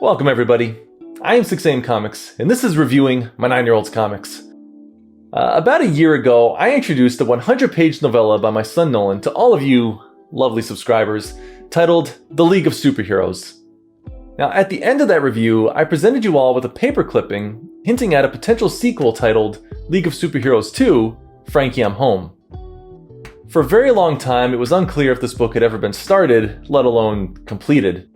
Welcome everybody, I am 6am Comics, and this is reviewing my 9-year-old's comics. About a year ago, I introduced a 100-page novella by my son Nolan to all of you lovely subscribers, titled The League of Superheroes. Now, at the end of that review, I presented you all with a paper clipping hinting at a potential sequel titled League of Superheroes 2, Frankie I'm Home. For a very long time, it was unclear if this book had ever been started, let alone completed.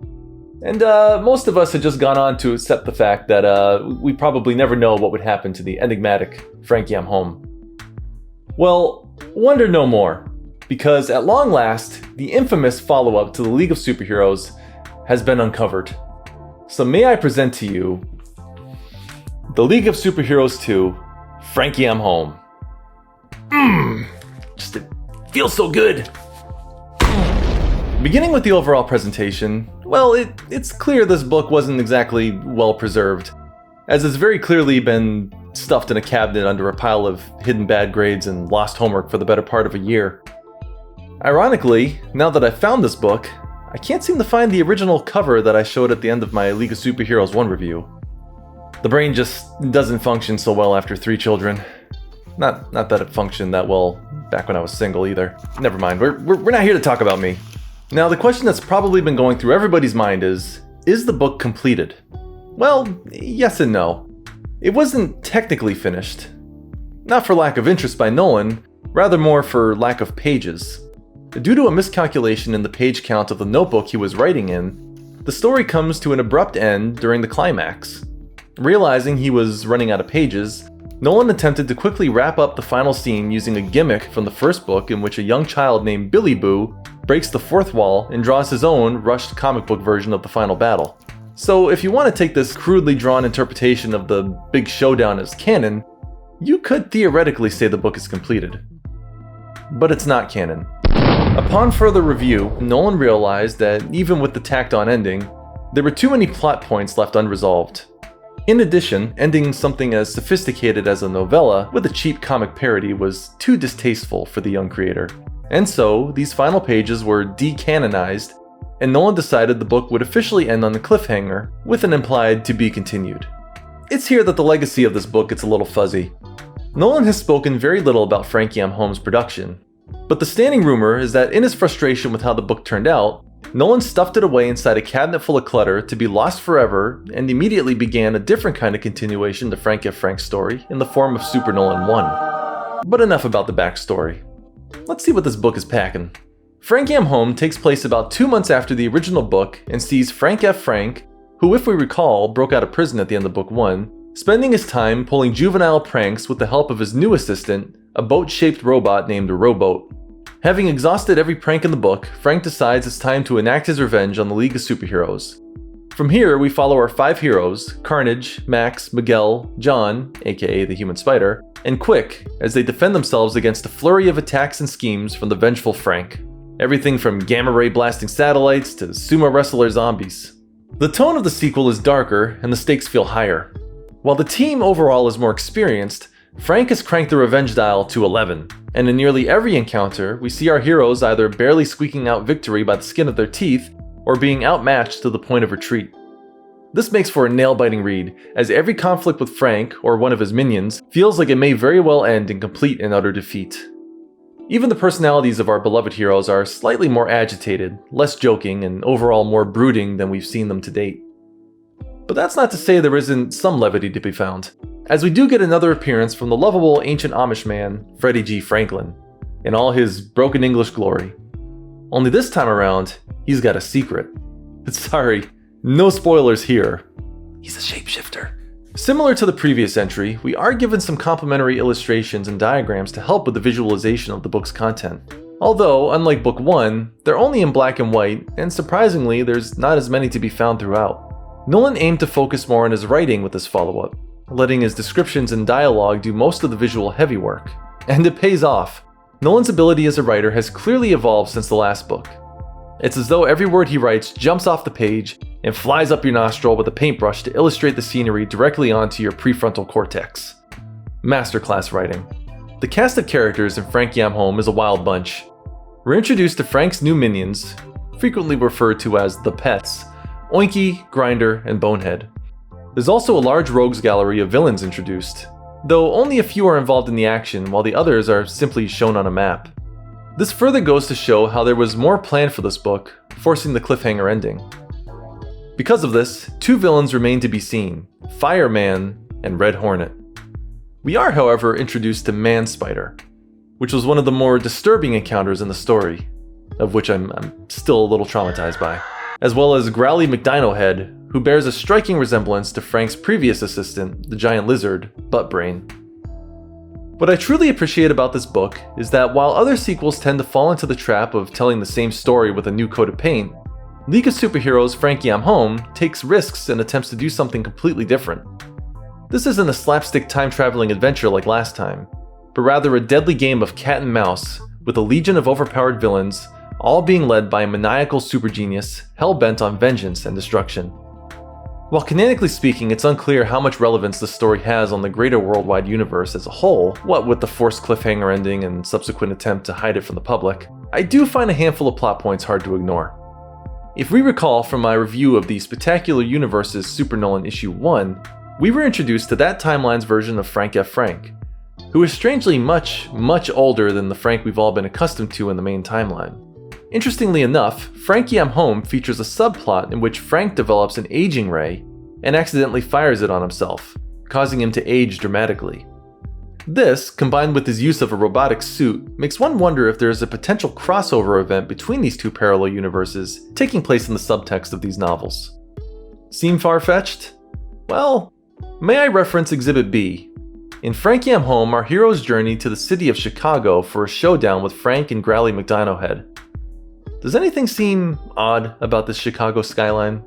And most of us had just gone on to accept the fact that we probably never know what would happen to the enigmatic Frankie I'm Home. Well, wonder no more, because at long last, the infamous follow-up to the League of Superheroes has been uncovered. So may I present to you The League of Superheroes 2, Frankie I'm Home. Just it feels so good. Beginning with the overall presentation, well, it's clear this book wasn't exactly well preserved, as it's very clearly been stuffed in a cabinet under a pile of hidden bad grades and lost homework for the better part of a year. Ironically, now that I've found this book, I can't seem to find the original cover that I showed at the end of my League of Superheroes 1 review. The brain just doesn't function so well after 3 children. Not that it functioned that well back when I was single either. Never mind, we're not here to talk about me. Now, the question that's probably been going through everybody's mind is the book completed? Well, yes and no. It wasn't technically finished. Not for lack of interest by Nolan, rather more for lack of pages. Due to a miscalculation in the page count of the notebook he was writing in, the story comes to an abrupt end during the climax. Realizing he was running out of pages, Nolan attempted to quickly wrap up the final scene using a gimmick from the first book in which a young child named Billy Boo breaks the fourth wall and draws his own rushed comic book version of the final battle. So if you want to take this crudely drawn interpretation of the big showdown as canon, you could theoretically say the book is completed. But it's not canon. Upon further review, Nolan realized that even with the tacked-on ending, there were too many plot points left unresolved. In addition, ending something as sophisticated as a novella with a cheap comic parody was too distasteful for the young creator. And so, these final pages were decanonized, and Nolan decided the book would officially end on the cliffhanger, with an implied to be continued. It's here that the legacy of this book gets a little fuzzy. Nolan has spoken very little about Frankie I'm Home's production, but the standing rumor is that in his frustration with how the book turned out, Nolan stuffed it away inside a cabinet full of clutter to be lost forever and immediately began a different kind of continuation to Frank F. Frank's story in the form of Super Nolan 1. But enough about the backstory. Let's see what this book is packing. Frankie I'm Home takes place about 2 months after the original book and sees Frank F. Frank, who if we recall broke out of prison at the end of book 1, spending his time pulling juvenile pranks with the help of his new assistant, a boat-shaped robot named Rowboat. Having exhausted every prank in the book, Frank decides it's time to enact his revenge on the League of Superheroes. From here, we follow our 5 heroes, Carnage, Max, Miguel, John, aka the Human Spider, and Quick, as they defend themselves against a flurry of attacks and schemes from the vengeful Frank. Everything from gamma-ray blasting satellites to sumo wrestler zombies. The tone of the sequel is darker, and the stakes feel higher. While the team overall is more experienced, Frank has cranked the revenge dial to 11, and in nearly every encounter, we see our heroes either barely squeaking out victory by the skin of their teeth, or being outmatched to the point of retreat. This makes for a nail-biting read, as every conflict with Frank, or one of his minions, feels like it may very well end in complete and utter defeat. Even the personalities of our beloved heroes are slightly more agitated, less joking, and overall more brooding than we've seen them to date. But that's not to say there isn't some levity to be found, as we do get another appearance from the lovable ancient Amish man, Freddie G. Franklin, in all his broken English glory. Only this time around, he's got a secret. Sorry, no spoilers here. He's a shapeshifter. Similar to the previous entry, we are given some complementary illustrations and diagrams to help with the visualization of the book's content. Although, unlike book 1, they're only in black and white, and surprisingly, there's not as many to be found throughout. Nolan aimed to focus more on his writing with this follow-up, letting his descriptions and dialogue do most of the visual heavy work. And it pays off. Nolan's ability as a writer has clearly evolved since the last book. It's as though every word he writes jumps off the page and flies up your nostril with a paintbrush to illustrate the scenery directly onto your prefrontal cortex. Masterclass writing. The cast of characters in Frankie I'm Home is a wild bunch. We're introduced to Frank's new minions, frequently referred to as the Pets, Oinky, Grinder, and Bonehead. There's also a large rogues gallery of villains introduced, though only a few are involved in the action while the others are simply shown on a map. This further goes to show how there was more planned for this book, forcing the cliffhanger ending. Because of this, two villains remain to be seen, Fireman and Red Hornet. We are, however, introduced to Man Spider, which was one of the more disturbing encounters in the story, of which I'm still a little traumatized by, as well as Growly McDinohead, who bears a striking resemblance to Frank's previous assistant, the giant lizard, Buttbrain. What I truly appreciate about this book is that while other sequels tend to fall into the trap of telling the same story with a new coat of paint, League of Superheroes' Frankie I'm Home takes risks and attempts to do something completely different. This isn't a slapstick time-traveling adventure like last time, but rather a deadly game of cat and mouse with a legion of overpowered villains, all being led by a maniacal super genius hell-bent on vengeance and destruction. While canonically speaking, it's unclear how much relevance the story has on the greater worldwide universe as a whole, what with the forced cliffhanger ending and subsequent attempt to hide it from the public, I do find a handful of plot points hard to ignore. If we recall from my review of the Spectacular Universe's Super Nolan Issue 1, we were introduced to that timeline's version of Frank F. Frank, who is strangely much older than the Frank we've all been accustomed to in the main timeline. Interestingly enough, Frankie I'm Home features a subplot in which Frank develops an aging ray and accidentally fires it on himself, causing him to age dramatically. This, combined with his use of a robotic suit, makes one wonder if there is a potential crossover event between these two parallel universes taking place in the subtext of these novels. Seem far-fetched? Well, may I reference Exhibit B? In Frankie I'm Home, our heroes journey to the city of Chicago for a showdown with Frank and Growly McDinohead. Does anything seem odd about this Chicago skyline?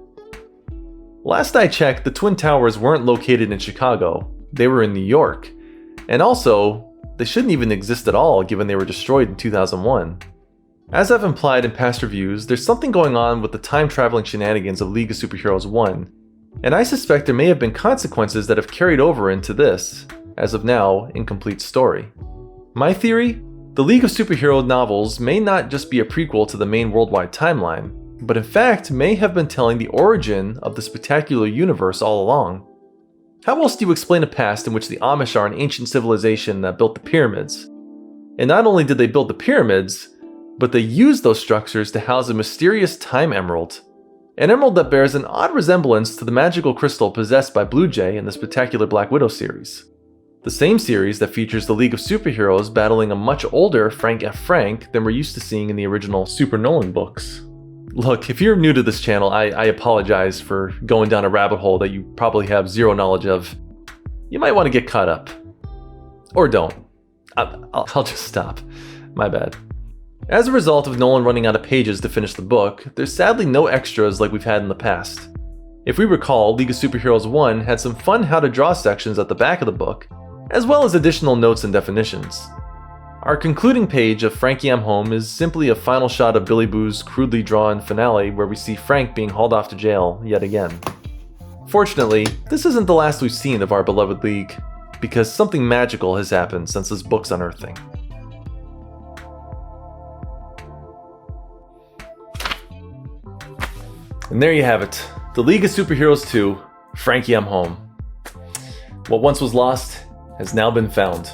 Last I checked, the Twin Towers weren't located in Chicago, they were in New York. And also, they shouldn't even exist at all given they were destroyed in 2001. As I've implied in past reviews, there's something going on with the time-traveling shenanigans of League of Superheroes 1, and I suspect there may have been consequences that have carried over into this, as of now, incomplete story. My theory? The League of Superheroes novels may not just be a prequel to the main worldwide timeline, but in fact may have been telling the origin of the Spectacular Universe all along. How else do you explain a past in which the Amish are an ancient civilization that built the pyramids? And not only did they build the pyramids, but they used those structures to house a mysterious time emerald. An emerald that bears an odd resemblance to the magical crystal possessed by Blue Jay in the Spectacular Black Widow series. The same series that features the League of Superheroes battling a much older Frank F. Frank than we're used to seeing in the original Super Nolan books. Look, if you're new to this channel, I apologize for going down a rabbit hole that you probably have zero knowledge of. You might want to get caught up. Or don't. I'll just stop. My bad. As a result of Nolan running out of pages to finish the book, there's sadly no extras like we've had in the past. If we recall, League of Superheroes 1 had some fun how to draw sections at the back of the book, as well as additional notes and definitions. Our concluding page of Frankie I'm Home is simply a final shot of Billy Boo's crudely drawn finale where we see Frank being hauled off to jail yet again. Fortunately, this isn't the last we've seen of our beloved League, because something magical has happened since this book's unearthing. And there you have it, the League of Superheroes 2, Frankie I'm Home. What once was lost has now been found.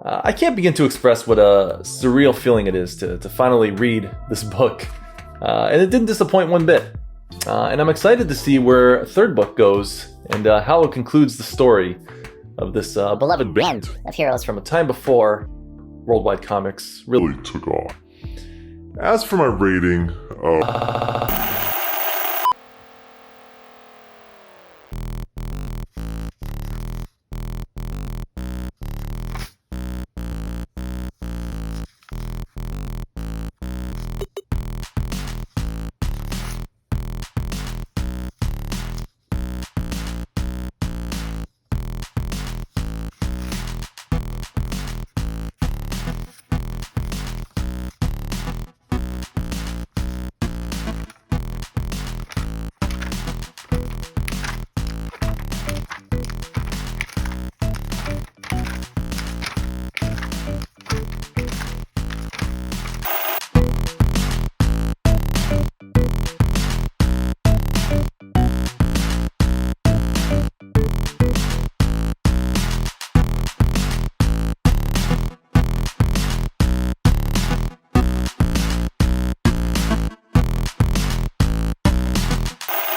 I can't begin to express what a surreal feeling it is to finally read this book. And it didn't disappoint one bit. And I'm excited to see where a third book goes and how it concludes the story of this beloved band of heroes from a time before worldwide comics really took off. As for my rating,